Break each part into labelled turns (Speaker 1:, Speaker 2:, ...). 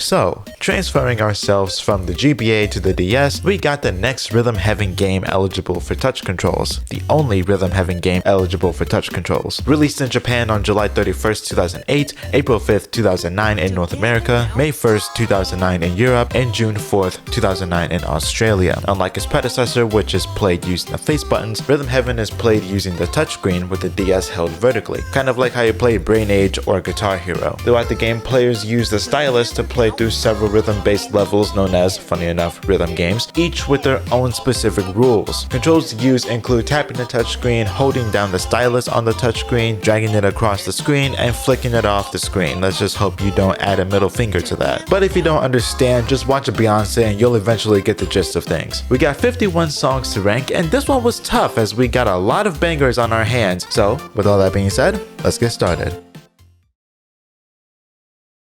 Speaker 1: So, transferring ourselves from the GBA to the DS, we got the next Rhythm Heaven game eligible for touch controls. The only Rhythm Heaven game eligible for touch controls. Released in Japan on July 31st, 2008, April 5th, 2009 in North America, May 1st, 2009 in Europe, and June 4th, 2009 in Australia. Unlike its predecessor, which is played using the face buttons, Rhythm Heaven is played using the touchscreen with the DS held vertically, kind of like how you play Brain Age or Guitar Hero. Throughout the game, players use the stylus to play through several rhythm-based levels known as, funny enough, rhythm games, each with their own specific rules. Controls used include tapping the touchscreen, holding down the stylus on the touchscreen, dragging it across the screen, and flicking it off the screen. Let's just hope you don't add a middle finger to that. But if you don't understand, just watch a Beyonce and you'll eventually get the gist of things. We got 51 songs to rank, and this one was tough as we got a lot of bangers on our hands. So, with all that being said, let's get started.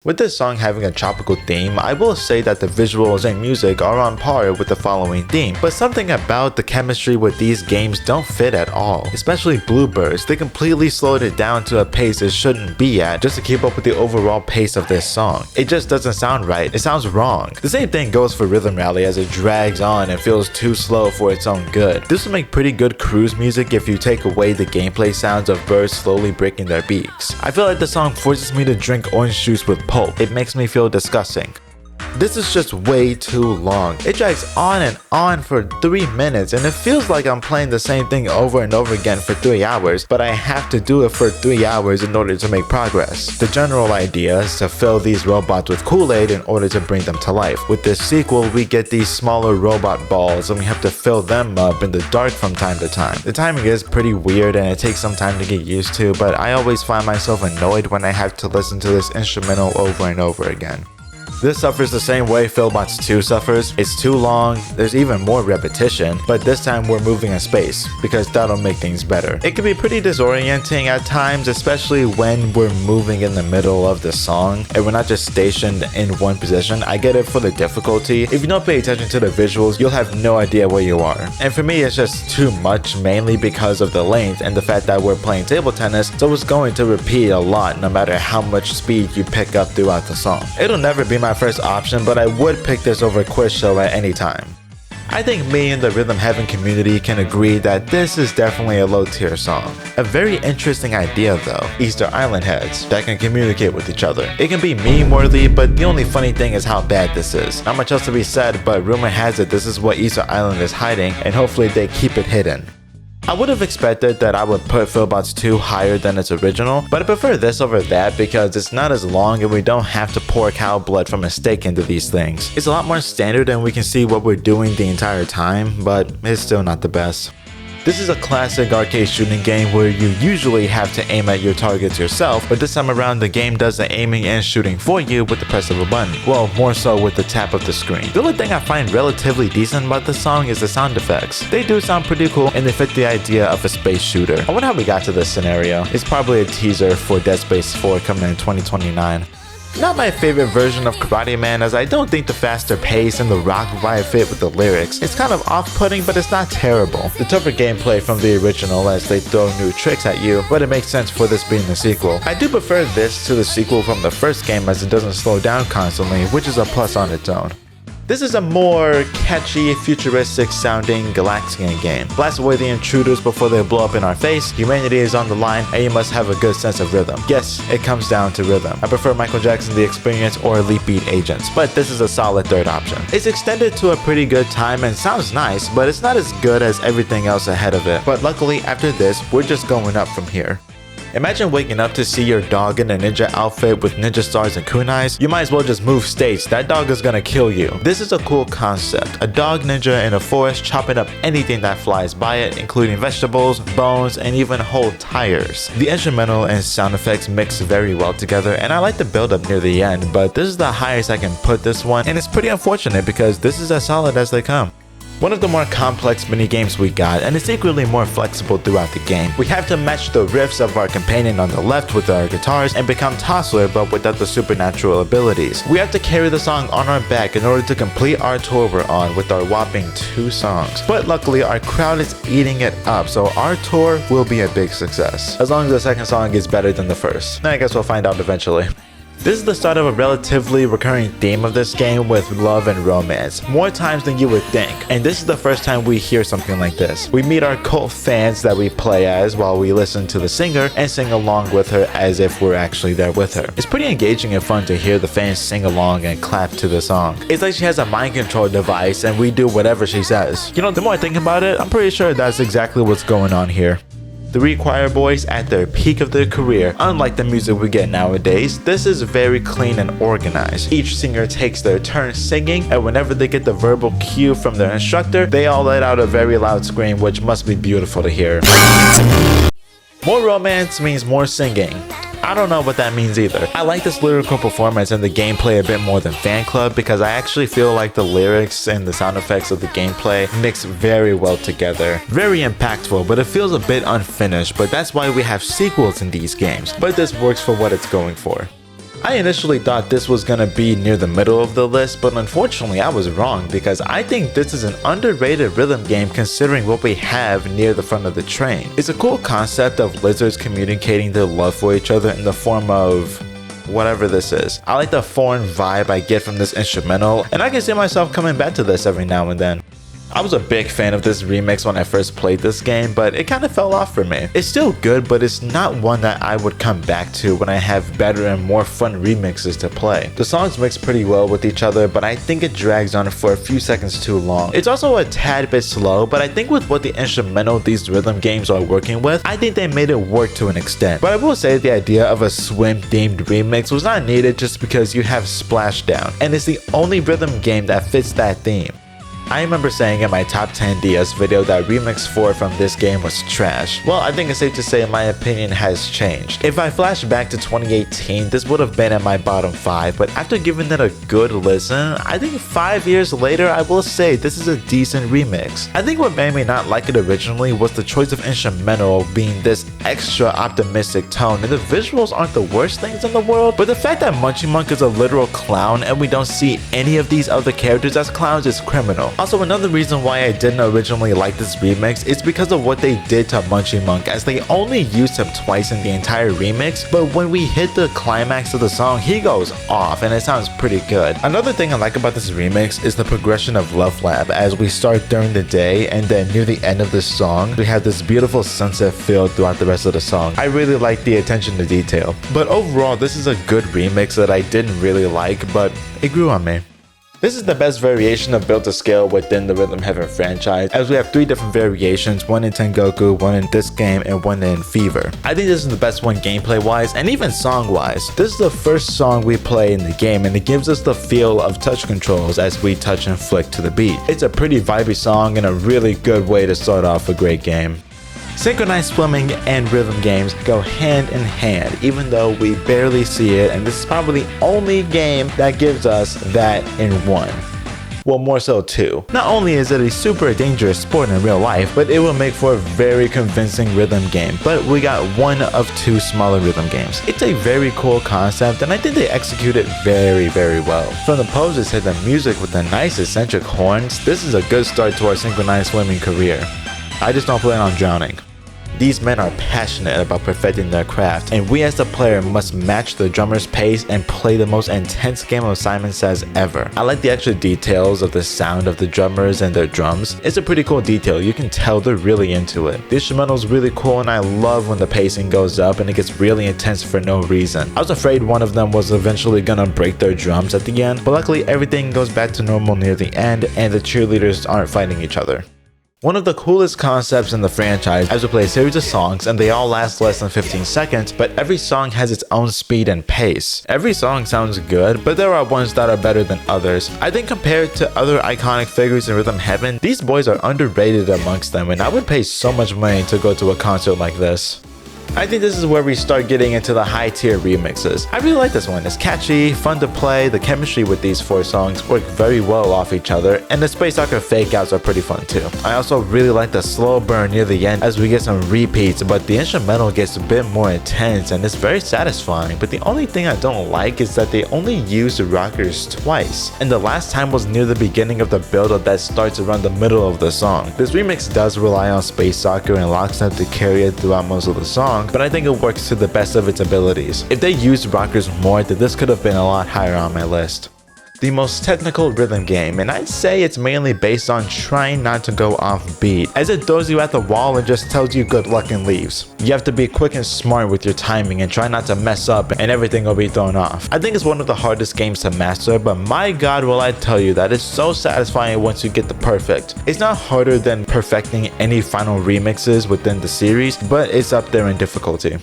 Speaker 1: With this song having a tropical theme, I will say that the visuals and music are on par with the following theme, but something about the chemistry with these games don't fit at all. Especially Bluebirds, they completely slowed it down to a pace it shouldn't be at just to keep up with the overall pace of this song. It just doesn't sound right, it sounds wrong. The same thing goes for Rhythm Rally as it drags on and feels too slow for its own good. This would make pretty good cruise music if you take away the gameplay sounds of birds slowly breaking their beaks. I feel like the song forces me to drink orange juice with pulp. It makes me feel disgusting. This is just way too long. It drags on for 3 minutes and it feels like I'm playing the same thing over and over again for 3 hours, but I have to do it for 3 hours in order to make progress. The general idea is to fill these robots with Kool-Aid in order to bring them to life. With this sequel, we get these smaller robot balls and we have to fill them up in the dark from time to time. The timing is pretty weird and it takes some time to get used to, but I always find myself annoyed when I have to listen to this instrumental over and over again. This suffers the same way Philbots 2 suffers. It's too long, there's even more repetition, but this time we're moving in space, because that'll make things better. It can be pretty disorienting at times, especially when we're moving in the middle of the song, and we're not just stationed in one position. I get it for the difficulty. If you don't pay attention to the visuals, you'll have no idea where you are. And for me, it's just too much, mainly because of the length and the fact that we're playing table tennis, so it's going to repeat a lot no matter how much speed you pick up throughout the song. It'll never be my first option, but I would pick this over Quiz Show at any time. I think me and the Rhythm Heaven community can agree that this is definitely a low tier song. A very interesting idea though, Easter Island heads that can communicate with each other. It can be meme worthy, but the only funny thing is how bad this is. Not much else to be said, but rumor has it this is what Easter Island is hiding, and hopefully they keep it hidden. I would have expected that I would put Philbots 2 higher than its original, but I prefer this over that because it's not as long and we don't have to pour cow blood from a steak into these things. It's a lot more standard and we can see what we're doing the entire time, but it's still not the best. This is a classic arcade shooting game where you usually have to aim at your targets yourself, but this time around the game does the aiming and shooting for you with the press of a button. Well, more so with the tap of the screen. The only thing I find relatively decent about this song is the sound effects. They do sound pretty cool and they fit the idea of a space shooter. I wonder how we got to this scenario. It's probably a teaser for Dead Space 4 coming in 2029. Not my favorite version of Karate Man, as I don't think the faster pace and the rock vibe fit with the lyrics. It's kind of off-putting, but it's not terrible. The tougher gameplay from the original as they throw new tricks at you, but it makes sense for this being the sequel. I do prefer this to the sequel from the first game as it doesn't slow down constantly, which is a plus on its own. This is a more catchy, futuristic sounding Galaxian game. Blast away the intruders before they blow up in our face, humanity is on the line, and you must have a good sense of rhythm. Yes, it comes down to rhythm. I prefer Michael Jackson The Experience or Elite Beat Agents, but this is a solid third option. It's extended to a pretty good time and sounds nice, but it's not as good as everything else ahead of it. But luckily, after this, we're just going up from here. Imagine waking up to see your dog in a ninja outfit with ninja stars and kunais. You might as well just move states, that dog is gonna kill you. This is a cool concept. A dog ninja in a forest chopping up anything that flies by it, including vegetables, bones, and even whole tires. The instrumental and sound effects mix very well together, and I like the build up near the end, but this is the highest I can put this one, and it's pretty unfortunate because this is as solid as they come. One of the more complex mini-games we got, and it's equally more flexible throughout the game. We have to match the riffs of our companion on the left with our guitars and become Tossler but without the supernatural abilities. We have to carry the song on our back in order to complete our tour we're on with our whopping 2 songs. But luckily our crowd is eating it up, so our tour will be a big success. As long as the second song is better than the first. I guess we'll find out eventually. This is the start of a relatively recurring theme of this game with love and romance, more times than you would think, and this is the first time we hear something like this. We meet our cult fans that we play as while we listen to the singer and sing along with her as if we're actually there with her. It's pretty engaging and fun to hear the fans sing along and clap to the song. It's like she has a mind control device and we do whatever she says. You know, the more I think about it, I'm pretty sure that's exactly what's going on here. The Choir Boys at their peak of their career. Unlike the music we get nowadays, this is very clean and organized. Each singer takes their turn singing, and whenever they get the verbal cue from their instructor, they all let out a very loud scream, which must be beautiful to hear. More romance means more singing. I don't know what that means either. I like this lyrical performance and the gameplay a bit more than Fan Club because I actually feel like the lyrics and the sound effects of the gameplay mix very well together. Very impactful, but it feels a bit unfinished, but that's why we have sequels in these games. But this works for what it's going for. I initially thought this was gonna be near the middle of the list, but unfortunately I was wrong because I think this is an underrated rhythm game considering what we have near the front of the train. It's a cool concept of lizards communicating their love for each other in the form of whatever this is. I like the foreign vibe I get from this instrumental, and I can see myself coming back to this every now and then. I was a big fan of this remix when I first played this game, but it kind of fell off for me. It's still good, but it's not one that I would come back to when I have better and more fun remixes to play. The songs mix pretty well with each other, but I think it drags on for a few seconds too long. It's also a tad bit slow, but I think with what the instrumental these rhythm games are working with, I think they made it work to an extent. But I will say the idea of a swim themed remix was not needed just because you have Splashdown, and it's the only rhythm game that fits that theme. I remember saying in my top 10 DS video that Remix 4 from this game was trash. Well, I think it's safe to say my opinion has changed. If I flash back to 2018, this would have been at my bottom 5, but after giving it a good listen, I think 5 years later I will say this is a decent remix. I think what made me not like it originally was the choice of instrumental being this extra optimistic tone, and the visuals aren't the worst things in the world, but the fact that Munchie Monk is a literal clown and we don't see any of these other characters as clowns is criminal. Also, another reason why I didn't originally like this remix is because of what they did to Munchie Monk, as they only used him twice in the entire remix, but when we hit the climax of the song, he goes off and it sounds pretty good. Another thing I like about this remix is the progression of Love Lab, as we start during the day and then near the end of the song, we have this beautiful sunset feel throughout the rest of the song. I really like the attention to detail. But overall, this is a good remix that I didn't really like, but it grew on me. This is the best variation of Build to Scale within the Rhythm Heaven franchise, as we have 3 different variations, one in Tengoku, one in this game, and one in Fever. I think this is the best one gameplay wise and even song wise. This is the first song we play in the game and it gives us the feel of touch controls as we touch and flick to the beat. It's a pretty vibey song and a really good way to start off a great game. Synchronized swimming and rhythm games go hand in hand, even though we barely see it, and this is probably the only game that gives us that in one. Well, more so two. Not only is it a super dangerous sport in real life, but it will make for a very convincing rhythm game. But we got one of 2 smaller rhythm games. It's a very cool concept, and I think they execute it very, very well. From the poses to the music with the nice eccentric horns, this is a good start to our synchronized swimming career. I just don't plan on drowning. These men are passionate about perfecting their craft, and we as the player must match the drummer's pace and play the most intense game of Simon Says ever. I like the extra details of the sound of the drummers and their drums. It's a pretty cool detail, you can tell they're really into it. The instrumental is really cool and I love when the pacing goes up and it gets really intense for no reason. I was afraid one of them was eventually gonna break their drums at the end, but luckily everything goes back to normal near the end and the cheerleaders aren't fighting each other. One of the coolest concepts in the franchise, as we play a series of songs and they all last less than 15 seconds, but every song has its own speed and pace. Every song sounds good, but there are ones that are better than others. I think compared to other iconic figures in Rhythm Heaven, these boys are underrated amongst them, and I would pay so much money to go to a concert like this. I think this is where we start getting into the high tier remixes. I really like this one. It's catchy, fun to play, the chemistry with these 4 songs work very well off each other, and the Space Soccer fake outs are pretty fun too. I also really like the slow burn near the end as we get some repeats, but the instrumental gets a bit more intense and it's very satisfying. But the only thing I don't like is that they only use the rockers twice, and the last time was near the beginning of the build-up that starts around the middle of the song. This remix does rely on Space Soccer and Locksnap to carry it throughout most of the song, song, but I think it works to the best of its abilities. If they used rockers more, then this could have been a lot higher on my list. The most technical rhythm game, and I'd say it's mainly based on trying not to go off beat, as it throws you at the wall and just tells you good luck and leaves. You have to be quick and smart with your timing and try not to mess up and everything will be thrown off. I think it's one of the hardest games to master, but my god will I tell you that it's so satisfying once you get the perfect. It's not harder than perfecting any final remixes within the series, but it's up there in difficulty.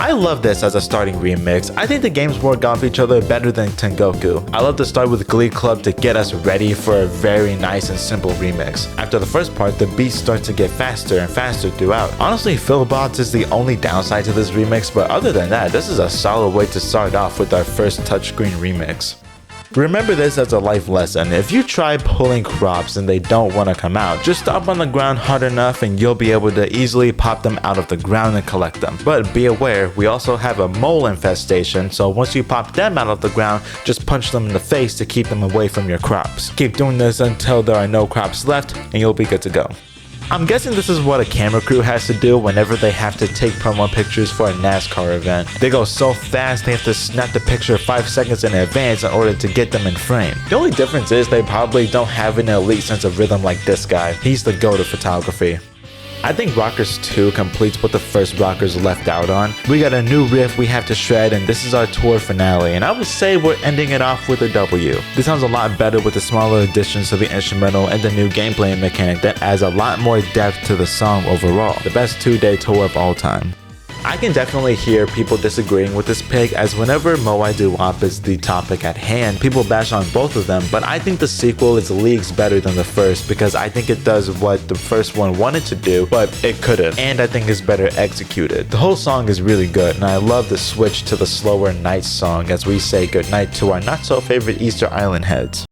Speaker 1: I love this as a starting remix. I think the games work off each other better than Tengoku. I love to start with Glee Club to get us ready for a very nice and simple remix. After the first part, the beats start to get faster and faster throughout. Honestly, Philbots is the only downside to this remix, but other than that, this is a solid way to start off with our first touchscreen remix. Remember this as a life lesson. If you try pulling crops and they don't want to come out, just stomp on the ground hard enough and you'll be able to easily pop them out of the ground and collect them. But be aware, we also have a mole infestation, so once you pop them out of the ground, just punch them in the face to keep them away from your crops. Keep doing this until there are no crops left and you'll be good to go. I'm guessing this is what a camera crew has to do whenever they have to take promo pictures for a NASCAR event. They go so fast they have to snap the picture 5 seconds in advance in order to get them in frame. The only difference is they probably don't have an elite sense of rhythm like this guy. He's the GOAT of photography. I think Rockers 2 completes what the first Rockers left out on. We got a new riff we have to shred, and this is our tour finale, and I would say we're ending it off with a W. This sounds a lot better with the smaller additions to the instrumental and the new gameplay mechanic that adds a lot more depth to the song overall. The best 2-day tour of all time. I can definitely hear people disagreeing with this pick, as whenever Moai Doo-wop is the topic at hand, people bash on both of them, but I think the sequel is leagues better than the first because I think it does what the first one wanted to do, but it couldn't, and I think it's better executed. The whole song is really good, and I love the switch to the slower night song as we say goodnight to our not so favorite Easter Island heads.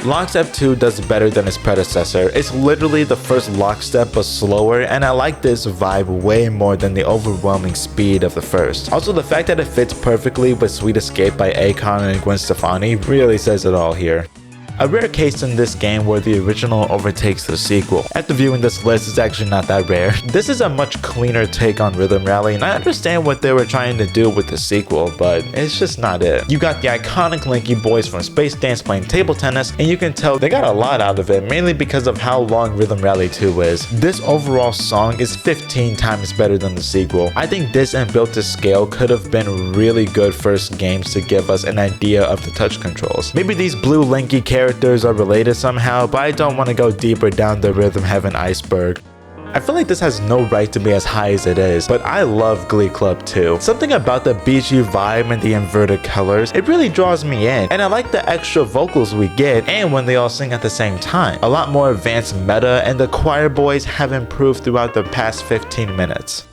Speaker 1: Lockstep 2 does better than its predecessor. It's literally the first Lockstep but slower, and I like this vibe way more than the overwhelming speed of the first. Also, the fact that it fits perfectly with Sweet Escape by Akon and Gwen Stefani really says it all here. A rare case in this game where the original overtakes the sequel. After viewing this list, it's actually not that rare. This is a much cleaner take on Rhythm Rally, and I understand what they were trying to do with the sequel, but it's just not it. You got the iconic Lanky boys from Space Dance playing table tennis, and you can tell they got a lot out of it, mainly because of how long Rhythm Rally 2 is. This overall song is 15 times better than the sequel. I think this and Built to Scale could have been really good first games to give us an idea of the touch controls. Maybe these blue lanky characters are related somehow, but I don't want to go deeper down the Rhythm Heaven iceberg. I feel like this has no right to be as high as it is, but I love Glee Club 2. Something about the beachy vibe and the inverted colors, it really draws me in, and I like the extra vocals we get and when they all sing at the same time. A lot more advanced meta, and the choir boys have improved throughout the past 15 minutes.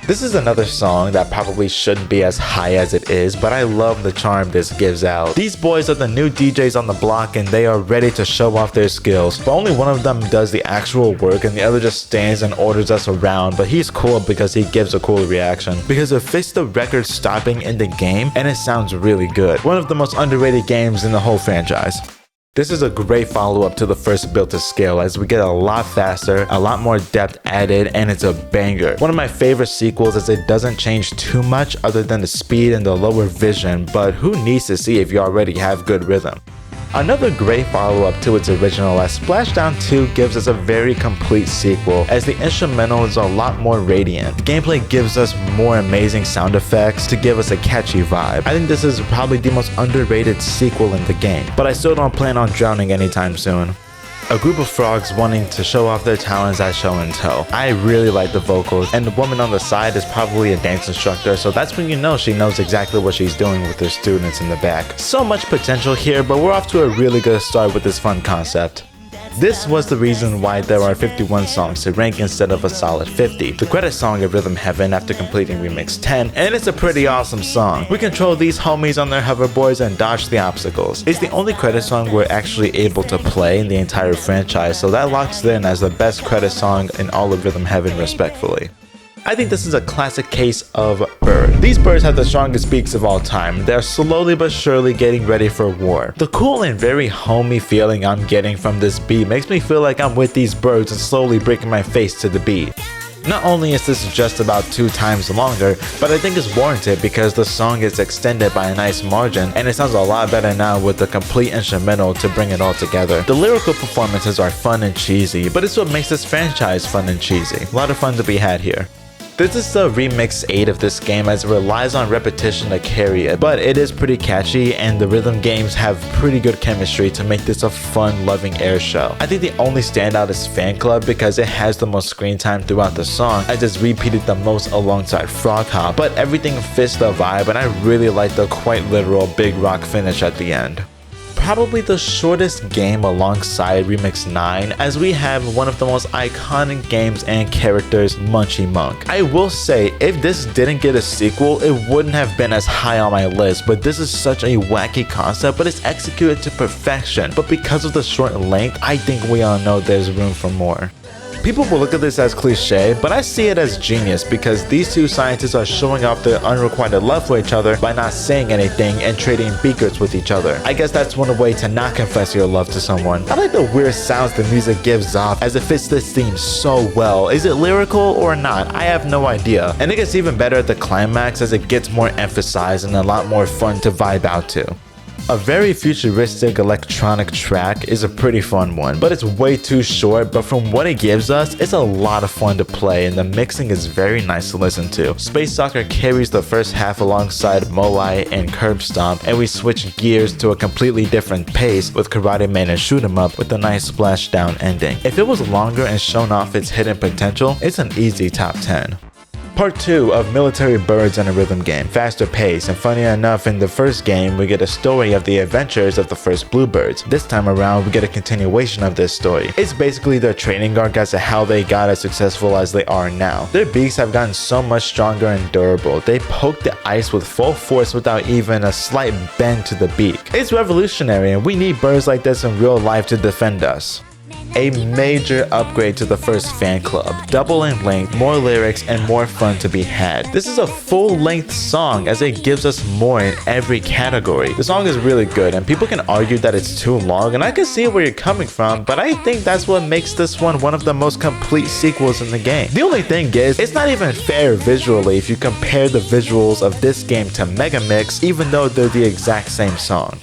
Speaker 1: This is another song that probably shouldn't be as high as it is, but I love the charm this gives out. These boys are the new DJs on the block and they are ready to show off their skills, but only one of them does the actual work and the other just stands and orders us around, but he's cool because he gives a cool reaction. Because it fits the record stopping in the game and it sounds really good. One of the most underrated games in the whole franchise. This is a great follow-up to the first Built to Scale as we get a lot faster, a lot more depth added, and it's a banger. One of my favorite sequels as it doesn't change too much other than the speed and the lower vision, but who needs to see if you already have good rhythm? Another great follow-up to its original as Splashdown 2 gives us a very complete sequel as the instrumental is a lot more radiant. The gameplay gives us more amazing sound effects to give us a catchy vibe. I think this is probably the most underrated sequel in the game, but I still don't plan on drowning anytime soon. A group of frogs wanting to show off their talents at show and tell. I really like the vocals, and the woman on the side is probably a dance instructor, so that's when you know she knows exactly what she's doing with her students in the back. So much potential here, but we're off to a really good start with this fun concept. This was the reason why there are 51 songs to rank instead of a solid 50. The credit song of Rhythm Heaven after completing Remix 10, and it's a pretty awesome song. We control these homies on their hoverboards and dodge the obstacles. It's the only credit song we're actually able to play in the entire franchise, so that locks it in as the best credit song in all of Rhythm Heaven respectfully. I think this is a classic case of bird. These birds have the strongest beaks of all time. They're slowly but surely getting ready for war. The cool and very homey feeling I'm getting from this beat makes me feel like I'm with these birds and slowly breaking my face to the beat. Not only is this just about 2 times longer, but I think it's warranted because the song is extended by a nice margin and it sounds a lot better now with the complete instrumental to bring it all together. The lyrical performances are fun and cheesy, but it's what makes this franchise fun and cheesy. A lot of fun to be had here. This is the remix 8 of this game as it relies on repetition to carry it, but it is pretty catchy and the rhythm games have pretty good chemistry to make this a fun, loving air show. I think the only standout is Fan Club because it has the most screen time throughout the song as it's repeated the most alongside Frog Hop, but everything fits the vibe and I really like the quite literal big rock finish at the end. Probably the shortest game alongside Remix 9 as we have one of the most iconic games and characters, Munchie Monk. I will say if this didn't get a sequel it wouldn't have been as high on my list, but this is such a wacky concept but it's executed to perfection, but because of the short length I think we all know there's room for more. People will look at this as cliche, but I see it as genius because these two scientists are showing off their unrequited love for each other by not saying anything and trading beakers with each other. I guess that's one way to not confess your love to someone. I like the weird sounds the music gives off as it fits this theme so well. Is it lyrical or not? I have no idea. And it gets even better at the climax as it gets more emphasized and a lot more fun to vibe out to. A very futuristic electronic track is a pretty fun one, but it's way too short, but from what it gives us, it's a lot of fun to play and the mixing is very nice to listen to. Space Soccer carries the first half alongside Moai and Curb Stomp, and we switch gears to a completely different pace with Karate Man and Shoot 'em Up with a nice splashdown ending. If it was longer and shown off its hidden potential, it's an easy top 10. Part 2 of Military Birds and a Rhythm Game. Faster pace, and funny enough in the first game we get a story of the adventures of the first Bluebirds. This time around we get a continuation of this story. It's basically their training arc as to how they got as successful as they are now. Their beaks have gotten so much stronger and durable. They poke the ice with full force without even a slight bend to the beak. It's revolutionary and we need birds like this in real life to defend us. A major upgrade to the first Fan Club. Double in length, more lyrics, and more fun to be had. This is a full-length song as it gives us more in every category. The song is really good and people can argue that it's too long and I can see where you're coming from, but I think that's what makes this one of the most complete sequels in the game. The only thing is, it's not even fair visually if you compare the visuals of this game to Megamix even though they're the exact same song.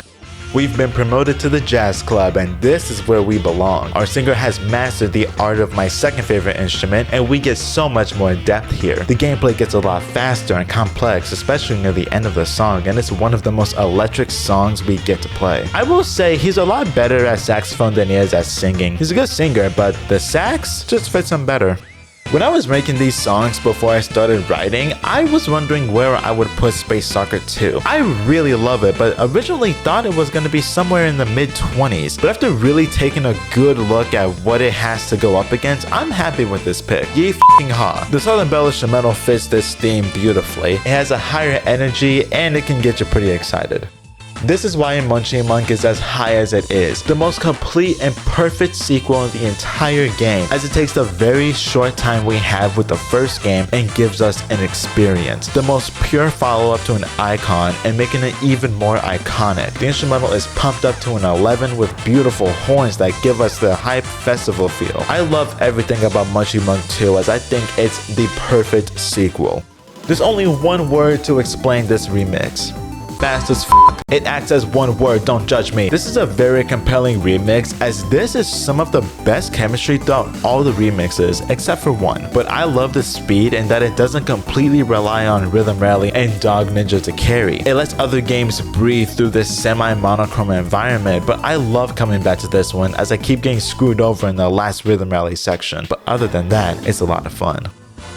Speaker 1: We've been promoted to the Jazz Club and this is where we belong. Our singer has mastered the art of my second favorite instrument and we get so much more depth here. The gameplay gets a lot faster and complex, especially near the end of the song, and it's one of the most electric songs we get to play. I will say he's a lot better at saxophone than he is at singing. He's a good singer, but the sax just fits him better. When I was making these songs before I started writing, I was wondering where I would put Space Soccer 2. I really love it, but originally thought it was going to be somewhere in the mid-20s. But after really taking a good look at what it has to go up against, I'm happy with this pick. Yee f***ing ha. The Southern Bell instrumental fits this theme beautifully. It has a higher energy and it can get you pretty excited. This is why Munchie Monk is as high as it is. The most complete and perfect sequel in the entire game, as it takes the very short time we have with the first game and gives us an experience. The most pure follow-up to an icon and making it even more iconic. The instrumental is pumped up to an 11 with beautiful horns that give us the hype festival feel. I love everything about Munchie Monk 2 as I think it's the perfect sequel. There's only one word to explain this remix. Fast as f***. It acts as one word, don't judge me. This is a very compelling remix as this is some of the best chemistry throughout all the remixes except for one. But I love the speed and that it doesn't completely rely on Rhythm Rally and Dog Ninja to carry. It lets other games breathe through this semi-monochrome environment, but I love coming back to this one as I keep getting screwed over in the last Rhythm Rally section. But other than that, it's a lot of fun.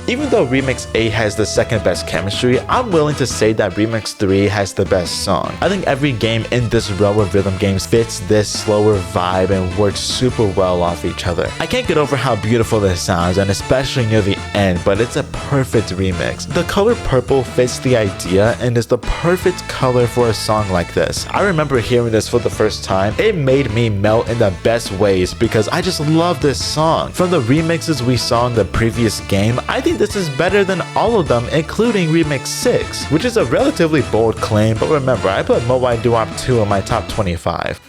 Speaker 1: Even though Remix 8 has the second best chemistry, I'm willing to say that Remix 3 has the best song. I think every game in this row of rhythm games fits this slower vibe and works super well off each other. I can't get over how beautiful this sounds, and especially near the end, but it's a perfect remix. The color purple fits the idea and is the perfect color for a song like this. I remember hearing this for the first time. It made me melt in the best ways because I just love this song. From the remixes we saw in the previous game, I think this is better than all of them, including Remix 6, which is a relatively bold claim, but remember, I put Moai Duop 2 in my top 25.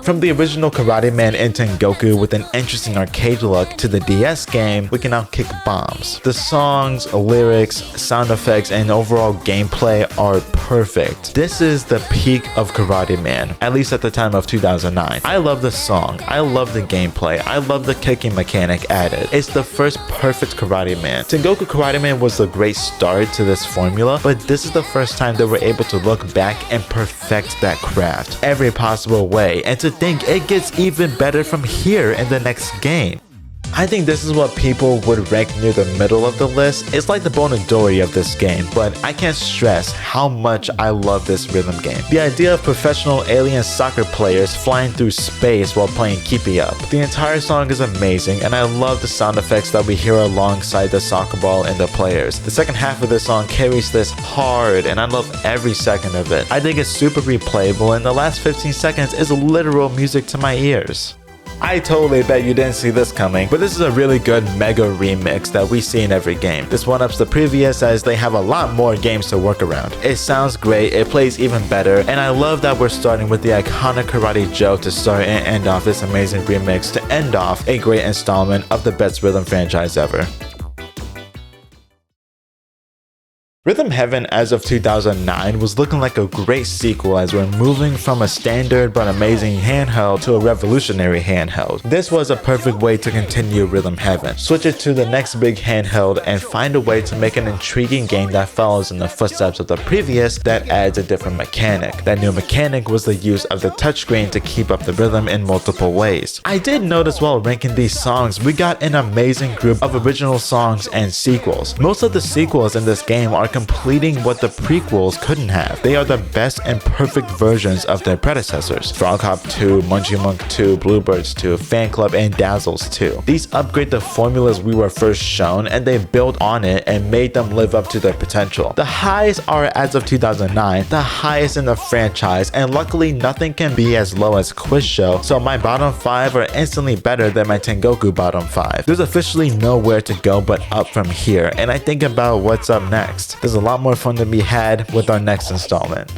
Speaker 1: From the original Karate Man and Tengoku with an interesting arcade look to the DS game, we can now kick bombs. The songs, lyrics, sound effects, and overall gameplay are perfect. This is the peak of Karate Man, at least at the time of 2009. I love the song, I love the gameplay, I love the kicking mechanic added. It's the first perfect Karate Man. Tengoku Karate Man was a great start to this formula, but this is the first time they were able to look back and perfect that craft every possible way, and to think it gets even better from here in the next game. I think this is what people would rank near the middle of the list. It's like the Bonadori of this game, but I can't stress how much I love this rhythm game. The idea of professional alien soccer players flying through space while playing Keepy Up. The entire song is amazing, and I love the sound effects that we hear alongside the soccer ball and the players. The second half of this song carries this hard, and I love every second of it. I think it's super replayable, and the last 15 seconds is literal music to my ears. I totally bet you didn't see this coming, but this is a really good mega remix that we see in every game. This one-ups the previous as they have a lot more games to work around. It sounds great, it plays even better, and I love that we're starting with the iconic karate joke to start and end off this amazing remix to end off a great installment of the best rhythm franchise ever. Rhythm Heaven as of 2009 was looking like a great sequel as we're moving from a standard but amazing handheld to a revolutionary handheld. This was a perfect way to continue Rhythm Heaven. Switch it to the next big handheld and find a way to make an intriguing game that follows in the footsteps of the previous that adds a different mechanic. That new mechanic was the use of the touchscreen to keep up the rhythm in multiple ways. I did notice while ranking these songs, we got an amazing group of original songs and sequels. Most of the sequels in this game are completing what the prequels couldn't have. They are the best and perfect versions of their predecessors. Frog Hop 2, Munchie Monk 2, Bluebirds 2, Fan Club, and Dazzles 2. These upgrade the formulas we were first shown, and they built on it and made them live up to their potential. The highs are, as of 2009, the highest in the franchise, and luckily nothing can be as low as Quiz Show, so my bottom 5 are instantly better than my Tengoku bottom 5. There's officially nowhere to go but up from here, and I think about what's up next. There's a lot more fun to be had with our next installment.